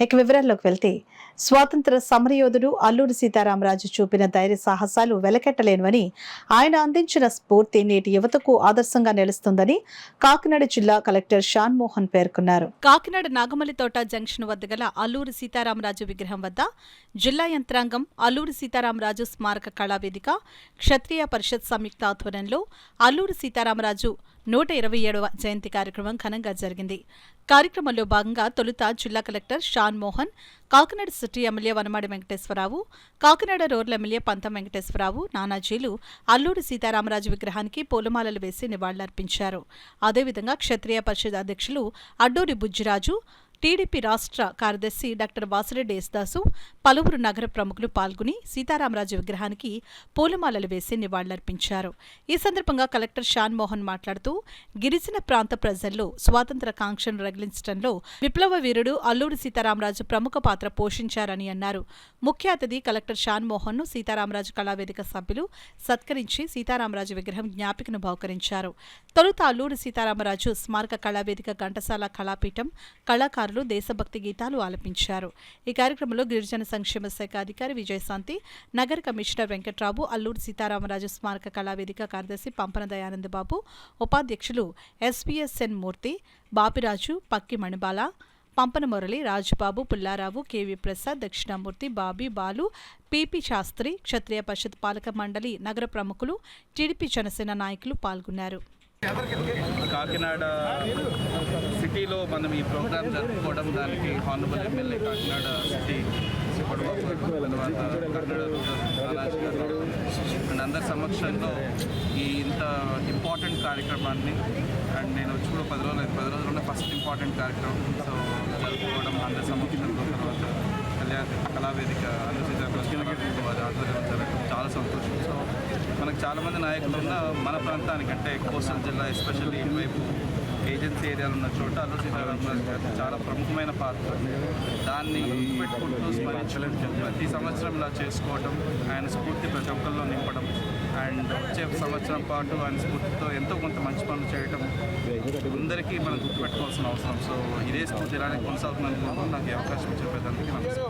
ఇక వివరాల్లోకి వెళ్తే స్వాతంత్ర సమరయోధుడు అల్లూరి సీతారామరాజు చూపిన ధైర్య సాహసాలు వెలకెట్టలేనివని, ఆయన అందించిన స్ఫూర్తి నేటి యువతకు ఆదర్శంగా నిలుస్తుందని కాకినాడ జిల్లా కలెక్టర్ షాన్ మోహన్ పేర్కొన్నారు. కాకినాడ నాగమల్లితోట జంక్షన్ వద్ద గల అల్లూరి సీతారామరాజు విగ్రహం వద్ద జిల్లా యంత్రాంగం, అల్లూరి సీతారామరాజు స్మారక కళావేదిక, క్షత్రియ పరిషత్ సంయుక్త ఆధ్వర్యంలో అల్లూరి సీతారామరాజు 127వ జయంతి కార్యక్రమం ఘనంగా జరిగింది. కార్యక్రమంలో భాగంగా తొలుత జిల్లా collector Shan Mohan, Kakinada city MLA Vanamadi Venkateswararao, Kakinada rural MLA Pantham Venkateswararao, నానాజీలు Alluri Sitaramaraju విగ్రహానికి పూలమాలలు వేసి నివాళులర్పించారు. అదేవిధంగా క్షత్రియ పరిషత్ అధ్యక్షులు అడ్డూరి బుజ్జిరాజు, టీడీపీ రాష్ట్ర కార్యదర్శి డాక్టర్ వాసిరెడ్డి యేసుదాసు, పలువురు నగర ప్రముఖులు పాల్గొని సీతారామరాజు విగ్రహానికి పూలమాలలు వేసి నివాళులర్పించారు. ఈ సందర్భంగా కలెక్టర్ షాన్ మోహన్ మాట్లాడుతూ, గిరిజన ప్రాంత ప్రజల్లో స్వాతంత్ర కాంక్షను రగిలించడంలో విప్లవ వీరుడు అల్లూరి సీతారామరాజు ప్రముఖ పాత్ర పోషించారని అన్నారు. ముఖ్య అతిథి కలెక్టర్ షాన్ మోహన్ ను సీతారామరాజు కళావేదిక సభ్యులు సత్కరించి సీతారామరాజు విగ్రహం జ్ఞాపికను బహుకరించారు. తొలుత అల్లూరి సీతారామరాజు స్మారక కళావేదిక ఘంటసాల కళాపీఠం కళాకారులు దేశభక్తి గీతాలు ఆలపించారు. ఈ కార్యక్రమంలో గిరిజన సంక్షేమ శాఖ అధికారి విజయశాంతి, నగర కమిషనర్ వెంకట్రావు, అల్లూరి సీతారామరాజు స్మారక కళావేదిక కార్యదర్శి పంపన దయానందబాబు, ఉపాధ్యక్షులు ఎస్పీఎస్ఎన్ మూర్తి, బాపిరాజు, పక్కి మణిబాల, పంపన మురళి, రాజుబాబు, పుల్లారావు, కేవీ ప్రసాద్, దక్షిణామూర్తి, బాబీ, బాలు, పిపి శాస్త్రి, క్షత్రియ పరిషత్ పాలక మండలి నగర ప్రముఖులు, టీడీపీ జనసేన నాయకులు పాల్గొన్నారు. కాకినాడ సిటీలో మనం ఈ ప్రోగ్రాం జరుపుకోవడం, దానికి హానరబుల్ ఎమ్మెల్యే కాకినాడ సిటీ తర్వాత కాకినాడ రూరల్ అండ్ అందరి సమక్షంలో ఈ ఇంత ఇంపార్టెంట్ కార్యక్రమాన్ని, అండ్ నేను వచ్చి కూడా 10 రోజుల్లో ఫస్ట్ ఇంపార్టెంట్ కార్యక్రమం సో జరుపుకోవడం అందరి సమక్షంలో, తర్వాత కళావేదిక వారి ఆధ్వర్యంలో జరగడం చాలా సంతోషం. సో మనకు చాలామంది నాయకులు ఉన్న మన ప్రాంతానికి, అంటే కోస్టల్ జిల్లా ఎస్పెషల్లీ ఇటువైపు ఏజెన్సీ ఏరియాలో ఉన్న చోట అల్లూరి సీతారామరాజు గారు చాలా ప్రముఖమైన పాత్ర, దాన్ని గుర్తుపెట్టుకుంటూ స్మరించడం, ప్రతి సంవత్సరం ఇలా చేసుకోవడం, ఆయన స్ఫూర్తి ప్రతి ఒక్కరిలో నింపడం, అండ్ వచ్చే సంవత్సరం పాటు ఆయన స్ఫూర్తితో ఎంతో కొంత మంచి పనులు చేయడం అందరికీ మనం గుర్తుపెట్టుకోవాల్సిన అవసరం. సో ఇదే స్ఫూర్తి ఇలానే కొనసాగుతుందని నాకు ఈ అవకాశం చెప్పేదానికి నమస్కారం.